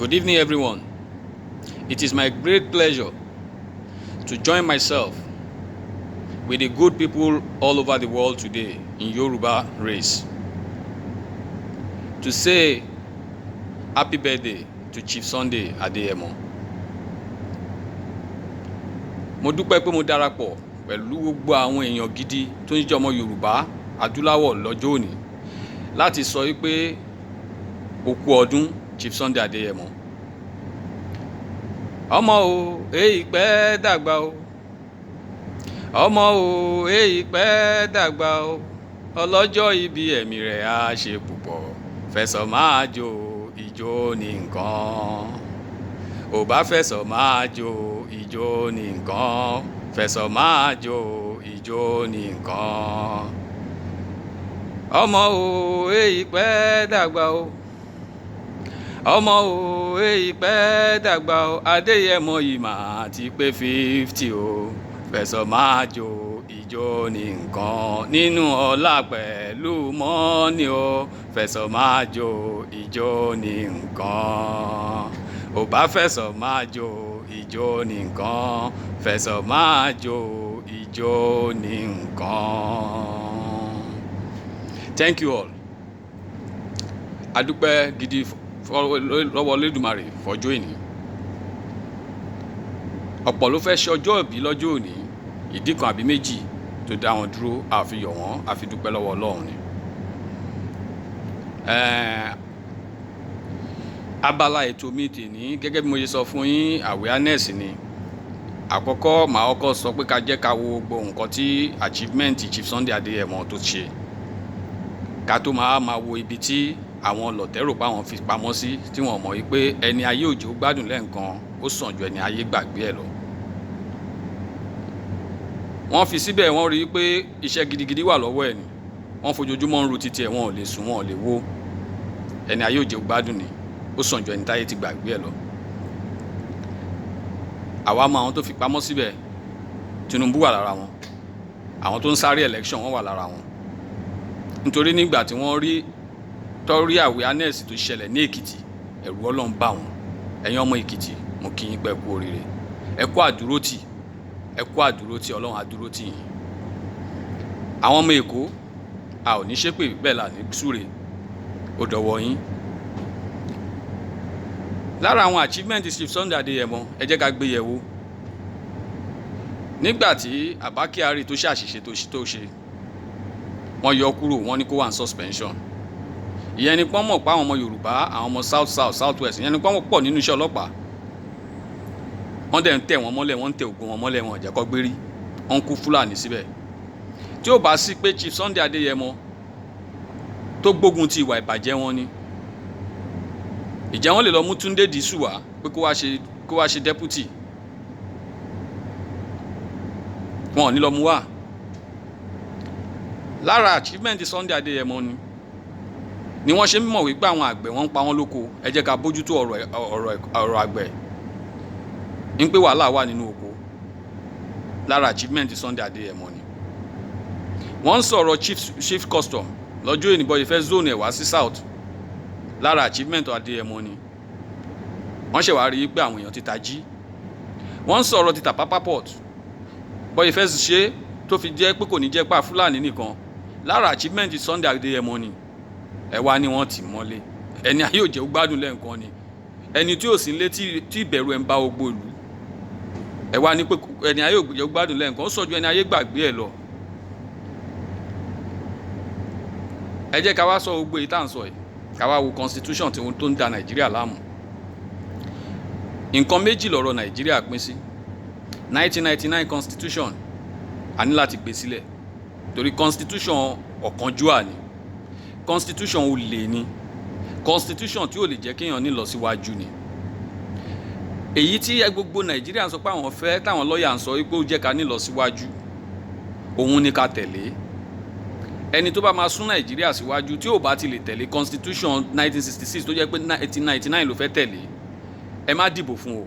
Good evening, everyone. It is my great pleasure to join myself with the good people all over the world today in Yoruba race to say happy birthday to Chief Sunday Adeyemo. Mo dúpẹ́ pé mo darapọ̀ pẹ̀lú gbogbo àwọn èèyàn gidi tó ń jẹ́ ọmọ Yorùbá adúláwọ̀ lọ́jọ́ òní láti sọ wípé ó kú ọdún Chief Sunday Adeyemo. Ọmọ o èyí pẹ́ dàgbà o, ọmọ o èyí pẹ́ dàgbà o, ọlọ́jọ́ ìbí ẹ̀mí rẹ̀ á ṣe púpọ̀, fẹsọ̀ máa jó ìjó ní nǹkan, ò bá fẹsọ̀ máa jó ìjó ní nǹkan, fẹsọ̀ máa jó ìjó ní nǹkan. Ọmọ o èyí pẹ́ dàgbà o, ọmọ o èyí pẹ́ dàgbà o, Adéyẹmọ yìí máa ti pé 50 o, fẹsọ̀ máa jó ìjó ní nǹkan, nínú ọlá pẹ̀lú mọ́ni o, fẹsọ̀ máa jó ìjó ní nǹkan, ò bá fẹsọ̀ máa jó ìjó ní nǹkan, fẹsọ̀ máa jó ìjó ní nǹkan. Thank you all. Adúpẹ́ gidi lọ́wọ́ Olódùmarè fọjọ́ ìní. Ọ̀pọ̀ ló fẹ́ ṣe ọjọ́ ìbí lọ́jọ́ òní, ìdí kan àbí méjì tó dá wọn dúró, àfi yọ̀ wọ́n, àfi dúpẹ́ lọ́wọ́ Ọlọ́run ni. Abala ètò mi tèní gẹ́gẹ́ bí mo ṣe sọ fún yín, awareness ni. Àkọ́kọ́ màá kọ́kọ́ sọ pé ká jẹ́ ká wo gbogbo nǹkan tí achievement Chief Sunday Adeyemo tó ṣe, ká tó máa wo ibi tí àwọn lọ̀tẹ́rò pa wọn fi pamọ́ sí, tí wọ́n mọ̀ wípé ẹni ayé òjò gbádùn lẹ́ǹkan ó sàn ju ẹni ayé gbàgbé ẹ̀ lọ. Wọ́n fi síbẹ̀, wọ́n rí i pé iṣẹ́ gidigidi wà lọ́wọ́ ẹ̀ ni, wọ́n fojoojúmọ́ ń ru títí ẹ̀, wọn ò lè sùn, wọn ò lè wo. Ẹni ayé òjò gbádùn ni ó sàn ju ẹni táyé ti gbàgbé ẹ̀ lọ. Àwa mọ àwọn tó fi pamọ́ síbẹ̀. Tinubu wà lára wọn, àwọn tó ń sáré election wọ́n wà lára wọn. Nítorí nígbà tí wọ́n rí tọ́rí awareness tó ṣẹlẹ̀ ní Èkìtì, ẹ̀rù Ọlọ́run bá wọn. Ẹ̀yin ọmọ Èkìtì, mo kí yín pé ẹ kú oríire, ẹ kú àdúrótì, ẹ kú àdúrótì, Ọlọ́run àdúrótì yín. Àwọn ọmọ Èkó, a ò ní ṣépè bẹ́ẹ̀ là ní súre, ó dọ̀wọ́ yín. Lára àwọn achievement Chief Sunday Adeyemo, ẹ jẹ́ ká gbé yẹ̀wò. Nígbà tí Abba Kyari tó ṣàṣìṣe tó ṣe, wọ́n yọ kúrò, wọ́n ní kó wà ní suspension. Ìyẹn ni pọ́n mọ̀ pé àwọn ọmọ Yorùbá, àwọn ọmọ South West, ìyẹn ni pọ́n pọ̀ nínú iṣẹ́ ọlọ́pàá. Wọ́n dẹ̀ ń tẹ̀ wọ́n mọ́lẹ̀, wọ́n ń tẹ ògo wọn mọ́lẹ̀, wọn ò jẹ́ kó gbérí, wọ́n ń kú Fúlàní síbẹ̀. Tí ó bá sí pé Chief Sunday Adeyemo tó gbógun ti ìwà ìbàjẹ́ wọn ni, ìjẹ́ wọ́n lè lọ mú Túndé Dìísù wá pé kó wá ṣe deputy, wọn ò ní lọ mú wá. Lára achievement Sunday Adeyemo ni wọ́n ṣe mọ̀ wípé àwọn àgbẹ̀ wọ́n ń pa wọ́n lóko. Ẹ jẹ́ ká bójútó ọ̀rọ̀ àgbẹ̀, ń pé wàhálà wà nínú oko. Lára achievement Sunday Adeyemo ni. Wọ́n ń sọ̀rọ̀ chief custom lọ́jọ́ ènìbọ̀ ìfẹ́ zone ẹ̀ wá sí south. Lára achievement Adeyemo ni. Wọ́n ṣe wá rí i pé àwọn èèyàn ti tají. Wọ́n ń sọ̀rọ̀ títà Papa Port bọ́ ìfẹ́ ṣe tó fi jẹ́ pé kò ní jẹ́ pa Fúlàní nìkan. Lára achievement Sunday Adeyemo ni. Ẹ wá ní wọ́n tì mọ́lé, ẹni ayé òjò gbádùn lẹ́ǹkan ni, ẹni tí ò sí nílé tí ìbẹ̀rù ẹ̀ ń bá ogbó ìlú. Ẹ wá ní pé ẹni ayé òjò gbádùn lẹ́ǹkan ó sọ ju ẹni ayé gbàgbé ẹ̀ lọ. Ẹ jẹ́ ká wá sọ gbogbo èyí tá à ń sọ yìí, ká wá wo constitution tó ń da Nàìjíríà láàmú. Nǹkan méjì lọ̀rọ̀ Nàìjíríà pín sí. 1999 constitution a ní láti gbé sílẹ̀ torí constitution ọ̀kánjúà ni, constitution olè ni, constitution tí ò lè jẹ́ kéèyàn ní lọ síwájú ni. Èyí tí gbogbo Nàìjíríà ń sọ pé àwọn fẹ́, táwọn lọ́ọ̀yà ń sọ wípé ó jẹ́ ká ní lọ síwájú, òun ni ká tẹ̀lé. Ẹni tó bá máa sún Nàìjíríà síwájú tí ò bá ti lè tẹ̀lé constitution 1966 tó jẹ́ pé 1899 ló fẹ́ tẹ̀lé, ẹ má dìbò fún o.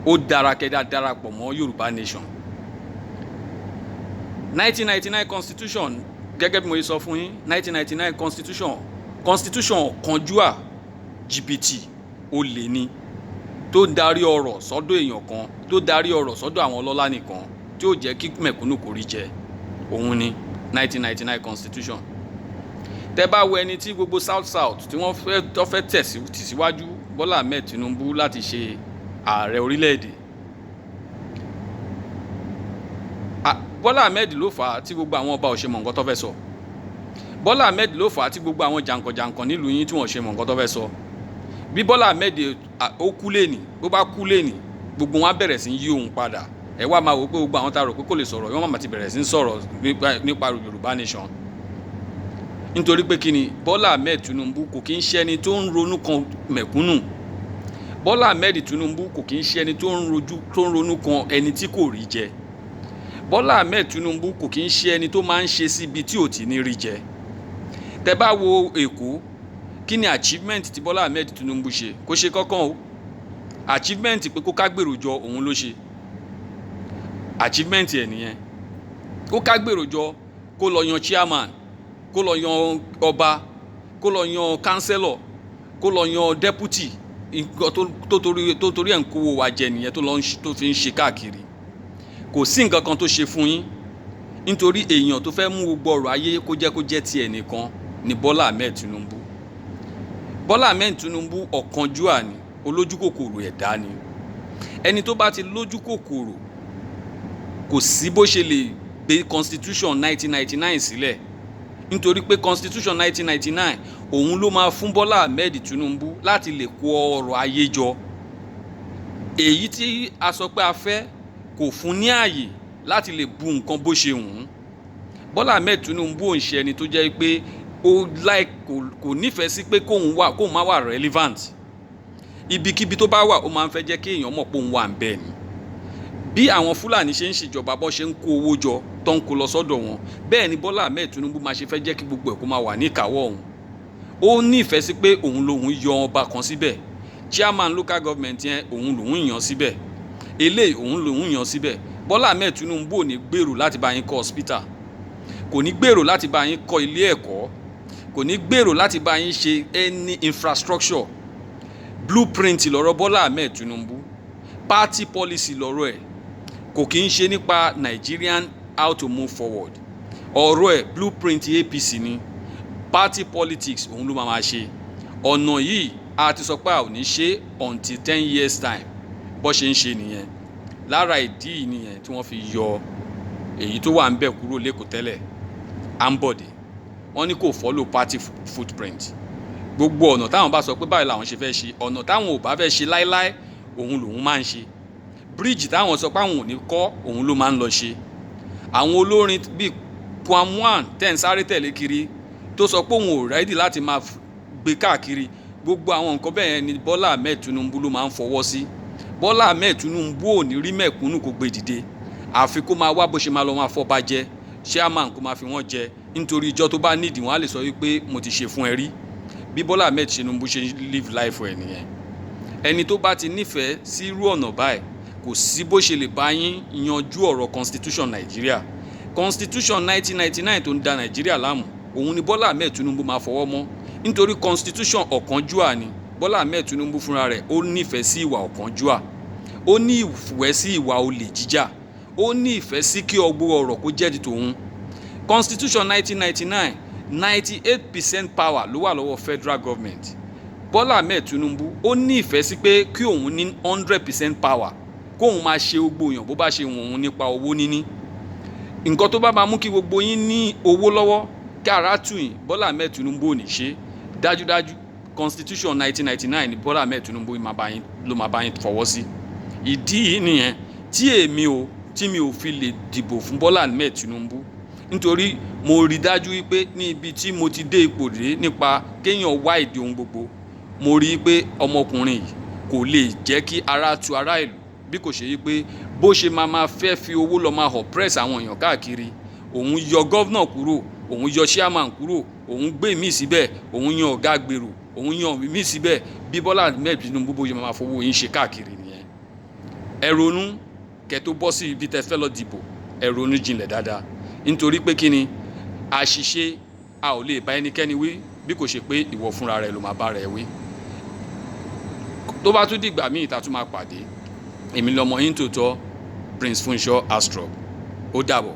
Ó dára kẹ́dá darapọ̀ mọ́ Yorùbá nation. 1999 constitution gẹ́gẹ́ bí mo sọ fún yín, 1999 constitution ọ̀kánjúà jìbìtì olè ni tó darí ọrọ̀ sọ́dọ̀ èèyàn kan, tó darí ọrọ̀ sọ́dọ̀ àwọn ọlọ́lá nìkan, tí ó jẹ́ kí mẹ̀kúnnù kò rí jẹ. Òun ni 1999 constitution. Tẹ́ bá wo ẹni tí gbogbo south tí wọ́n fẹ́ tẹ̀síwájú Bọ́lá Ahmed Tinubu láti ṣe ààrẹ orílẹ̀-èdè. Bọ́lá Ahmed ló fà á tí gbogbo àwọn ọba ò ṣe mọ̀ nǹkan tó fẹ́ sọ. Bọ́lá Ahmed ló fà á tí gbogbo àwọn jàǹkànjàǹkàn nílùú yín tí wọ́n ṣe mọ̀ nǹkan tó fẹ́ sọ. Bí Bọ́lá Ahmed ó kú lẹ́nì, bó bá kú lẹ́nì, gbogbo wọn á bẹ̀rẹ̀ sí yí òun padà. Ẹ wá máa wò pé gbogbo àwọn tá a rò pé kò lè sọ̀rọ̀ wọ́n máa ti bẹ̀rẹ̀ sí sọ̀rọ̀ nípa Yorùbá nation. Nítorí pé kí ni Bọ́lá Ahmed Tinubu kò kí ń ṣe ẹni tó ń ronú kan mẹ̀kúnnù. Bọ́lá Ahmed Tinubu kò kí ń ṣe ẹni tó ń ronú kan ẹni tí kò rí jẹ. Bọ́lá Ahmed Tinubu kò kí ń ṣe ẹni tó máa ń ṣe síbi tí ò ti ní rí jẹ. Tẹ́ bá wo Èkó, kí ni achievement tí Bọ́lá Ahmed Tinubu ṣe? Kò ṣe kankan o. Achievement pé kó kágbèrò jọ òun ló ṣe. Achievement ẹ̀ nìyẹn. Kó kágbèrò jọ, kó lọ yan chairman, kó lọ yan ọba, kó lọ yan councillor, kó lọ yan deputy, tó torí ẹ̀ ń kówó wa jẹ nìyẹn tó fi ń ṣe káàkiri. Kò sí nǹkan kan tó ṣe fún yín, nítorí èèyàn tó fẹ́ mú gbogbo ọrọ̀ ayé kó jẹ́ tiẹ̀ nìkan ni Bọ́lá Ahmed Tinubu. Bọ́lá Ahmed Tinubu ọ̀kánjúà ni, olójúkòkòrò ẹ̀dá ni. Ẹni tó bá ti lójúkòkòrò kò sí bó ṣe lè gbé constitution 1999 sílẹ̀, nítorí pé constitution 1999 òun ló máa fún Bọ́lá Ahmed Tinubu láti lè kó ọrọ̀ ayé jọ. Èyí tí a sọ pé a fẹ́ kò fún ní ààyè láti lè bu nǹkan bó ṣe wù ú. Bọ́lá Ahmed Tinubu ò ń ṣe ẹni tó jẹ́ pé kò nífẹ̀ẹ́ sí pé kóun má wà relevant. Ibikíbi tó bá wà ó máa ń fẹ́ jẹ́ kí èèyàn mọ̀ pé òun wà ń bẹ̀ ni. Bí àwọn Fúlàní ṣe ń ṣèjọba bó ṣe ń kó owó jọ tó ń kó lọ sọ́dọ̀ wọn, bẹ́ẹ̀ ni Bọ́lá Ahmed Tinubu máa ṣe fẹ́ jẹ́ kí gbogbo ẹ̀ kó máa wà ní ìkáwọ́ òun. Ó nífẹ̀ẹ́ sí pé òun lòun yọ ọba kan síbẹ̀, chairman local government yẹn òun lòun yàn síbẹ̀, eléyìí òun lòun yàn síbẹ̀. Bọ́lá Ahmed Tinubu ò ní gbèrò láti bá yín kọ́ hospital, kò ní gbèrò láti bá yín kọ́ ilé ẹ̀kọ́, kò ní gbèrò láti bá yín ṣe any infrastructure. Blueprint lọ́rọ̀ Bọ́lá Ahmed Tinubu, party policy lọ́rọ̀ ẹ̀, kò kí ń ṣe nípa Nigerian how to move forward. Ọ̀rọ̀ ẹ̀ blueprint APC ni, party politics òun ló máa ṣe. Ọ̀nà yìí a ti sọ pé a ò ní ṣe until 10 years time bó ṣe ń ṣe nìyẹn. Lára ìdí yìí nìyẹn tí wọ́n fi yọ èyí tó wà ń bẹ̀ kúrò lẹ́kọ̀ọ́ tẹ́lẹ̀, Ambode. Wọ́n ní kò follow party footprint. Gbogbo ọ̀nà táwọn bá sọ pé báyìí làwọn ṣe fẹ́ ṣe, ọ̀nà táwọn ò bá fẹ́ ṣe láíláí òun lòun máa ń ṣe. Bíríìjì táwọn sọ pé àwọn ò ní kọ́ òun ló máa ń lọ ṣe. Àwọn olórin bíi Kwam1 tẹ́ ń sáré tẹ̀lé kiri tó sọ pé òun ò rẹ́dì láti máa gbé káàkiri, gbogbo àwọn nǹkan bẹ́ẹ̀ ni Bọ́lá Ahmed Tinubu ló máa ń fọwọ́ sí. Bọ́lá Ahmed Tinubu ò ní rí mẹ̀kúnnù kó gbé dìde, àfi kó máa wá bó ṣe máa lọ máa fọba jẹ, chairman kó máa fi wọ́n jẹ, nítorí ìjọ tó bá nídìí wọn á lè sọ wípé mo ti ṣe fún ẹ rí. Bí Bọ́lá Ahmed Tinubu ṣe live life ẹ̀ nìyẹn. Ẹni tó bá ti nífẹ̀ẹ́ sí irú ọ̀nà báyìí kò sí bó ṣe lè bá yín yanjú ọ̀rọ̀ constitution Nàìjíríà. Constitution 1999 tó ń da Nàìjíríà láàmú òun ni Bọ́lá Ahmed Tinubu máa fọwọ́ mọ́, nítorí constitution ọ̀kánjúà ni. Bọ́lá Ahmed Tinubu fúnra rẹ̀ ó nífẹ̀ẹ́ sí ìwà ọ̀kánjúà, ó ní ìfẹ́ sí ìwà olè jíjà, ó ní ìfẹ́ sí kí ọgbó ọ̀rọ̀ kó jẹ́ di tòun. Constitution 1999 98% power ló wà lọ́wọ́ federal government. Bọ́lá Ahmed Tinubu ó ní ìfẹ́ sí pé kí òun ní 100% power, kóun máa ṣe gbogbo èèyàn bó bá ṣe wọ̀n òun nípa owó níní. Nǹkan tó bá máa mú kí gbogbo yín ní owó lọ́wọ́ kí ara tù yín, Bọ́lá Ahmed Tinubu ò ní ṣe. Dájúdájú Constitution 1999 ni Bọ́lá Ahmed Tinubu ló máa bá yín fọwọ́ sí. Ìdí yìí nìyẹn tí mi ò fi lè dìbò fún Bọ́lá Ahmed Tinubu, nítorí mo rí dájú wípé ní ibi tí mo ti dé ipò dé nípa kéèyàn wá ìdí ohun gbogbo, mo rí pé ọmọkùnrin yìí kò lè jẹ́ kí ara tu ará ìlú, bí kò ṣe wípé bó ṣe máa fẹ́ fi owó lọ máa oppress àwọn èèyàn káàkiri. Òun yọ gọ́vnà kúrò, òun yọ chairman kúrò, òun gbé mí síbẹ̀, òun yan ọ̀gá gbèrò, òun yan mí síbẹ̀. Bí Bọ́lá Ahmed Tinubu bó ṣe máa fowó yín ṣe káàkiri nìyẹn. Ẹ ronú kẹ́ tó bọ́ sí ibi tẹ́ fẹ́ lọ dìbò, ẹ ronú jinlẹ̀ dáadáa, nítorí pé kí ni àṣìṣe a ò lè bá ẹnikẹ́ni wí bí kò ṣe pé ìwọ fúnra rẹ ló máa bá rẹ wí. tó bá tún dìgbà míì tá a tún máa pàdé, èmi lọmọ yín tòótọ́ Prince Funsho Astrop. Ó dàbọ̀.